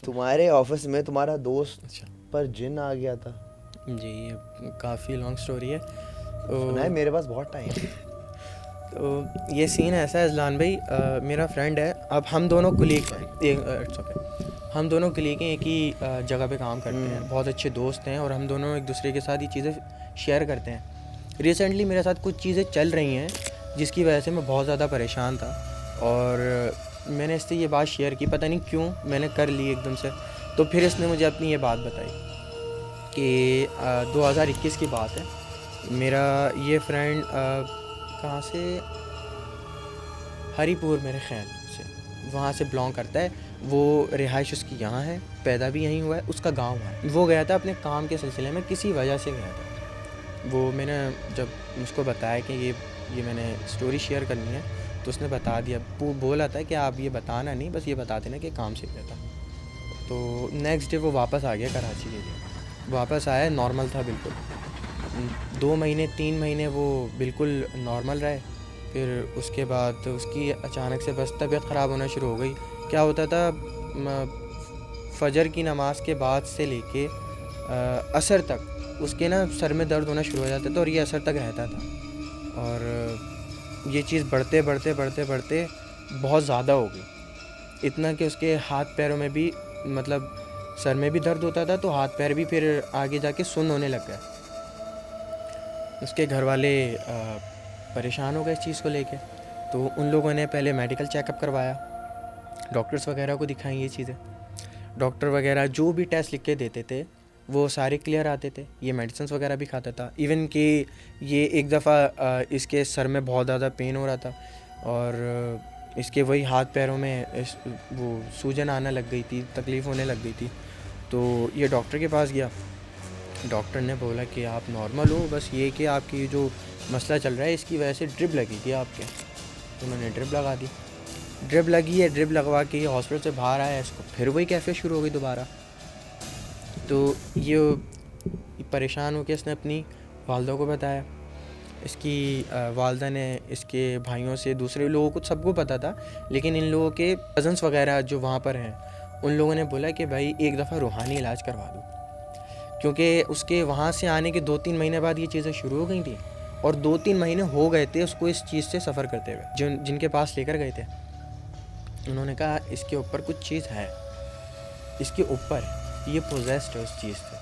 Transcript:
تمہارے آفس میں تمہارا دوست اچھا پر جن آ گیا تھا. جی یہ کافی لانگ سٹوری ہے. سنا ہے میرے پاس بہت ٹائم ہے. تو یہ سین ایسا ہے اذلان بھائی, میرا فرینڈ ہے, اب ہم دونوں کلیگ ہیں, ہم دونوں کلیگ ہیں, ایک ہی جگہ پہ کام کرتے ہیں, بہت اچھے دوست ہیں, اور ہم دونوں ایک دوسرے کے ساتھ یہ چیزیں شیئر کرتے ہیں. ریسنٹلی میرے ساتھ کچھ چیزیں چل رہی ہیں جس کی وجہ سے میں بہت زیادہ پریشان تھا, اور میں نے اس سے یہ بات شیئر کی, پتہ نہیں کیوں میں نے کر لی ایک دم سے. تو پھر اس نے مجھے اپنی یہ بات بتائی کہ 2021 کی بات ہے, میرا یہ فرینڈ کہاں سے, ہری پور میرے خیال سے, وہاں سے بلانگ کرتا ہے. وہ رہائش اس کی یہاں ہے, پیدا بھی یہیں ہوا ہے, اس کا گاؤں ہے. وہ گیا تھا اپنے کام کے سلسلے میں, کسی وجہ سے گیا تھا. وہ میں نے جب اس کو بتایا کہ یہ میں نے اسٹوری شیئر کرنی ہے, تو اس نے بتا دیا, بولا تھا کہ آپ یہ بتانا نہیں, بس یہ بتا دینا کہ کام سے گیا تھا. تو نیکسٹ ڈے وہ واپس آ گیا کراچی کے لیے. واپس آیا, نارمل تھا بالکل, 2 مہینے 3 مہینے وہ بالکل نارمل رہے. پھر اس کے بعد اس کی اچانک سے بس طبیعت خراب ہونا شروع ہو گئی. کیا ہوتا تھا, فجر کی نماز کے بعد سے لے کے عصر تک اس کے نا سر میں درد ہونا شروع ہو جاتا تھا, اور یہ عصر تک رہتا تھا. اور یہ چیز بڑھتے بڑھتے بڑھتے بڑھتے بہت زیادہ ہو گئی, اتنا کہ اس کے ہاتھ پیروں میں بھی, مطلب سر میں بھی درد ہوتا تھا, تو ہاتھ پیر بھی پھر آگے جا کے سن ہونے لگ گئے. اس کے گھر والے پریشان ہو گئے اس چیز کو لے کے. تو ان لوگوں نے پہلے میڈیکل چیک اپ کروایا, ڈاکٹرز وغیرہ کو دکھائیں یہ چیزیں. ڈاکٹر وغیرہ جو بھی ٹیسٹ لکھ کے دیتے تھے وہ سارے کلیئر آتے تھے. یہ میڈیسنس وغیرہ بھی کھاتا تھا, ایون کہ یہ ایک دفعہ اس کے سر میں بہت زیادہ پین ہو رہا تھا, اور اس کے وہی ہاتھ پیروں میں وہ سوجن آنے لگ گئی تھی, تکلیف ہونے لگ گئی تھی. تو یہ ڈاکٹر کے پاس گیا. ڈاکٹر نے بولا کہ آپ نارمل ہو, بس یہ کہ آپ کی جو مسئلہ چل رہا ہے اس کی وجہ سے ڈرپ لگی تھی آپ کے. انہوں نے ڈرپ لگا دی. ڈرپ لگی ہے, ڈرپ لگوا کے یہ ہاسپٹل سے باہر آیا, اس کو پھر وہی کیفیت شروع ہو گئی دوبارہ. تو یہ پریشان ہو کے اس نے اپنی والدہ کو بتایا. اس کی والدہ نے اس کے بھائیوں سے, دوسرے لوگوں کو, سب کو پتہ تھا, لیکن ان لوگوں کے کزنس وغیرہ جو وہاں پر ہیں ان لوگوں نے بولا کہ بھائی ایک دفعہ روحانی علاج کروا دو, کیونکہ اس کے وہاں سے آنے کے 2-3 مہینے بعد یہ چیزیں شروع ہو گئی تھیں, اور 2-3 مہینے ہو گئے تھے اس کو اس چیز سے سفر کرتے ہوئے. جن کے پاس لے کر گئے تھے انہوں نے کہا اس کے اوپر کچھ چیز ہے, اس کے اوپر یہ پوزیسڈ ہے اس چیز سے.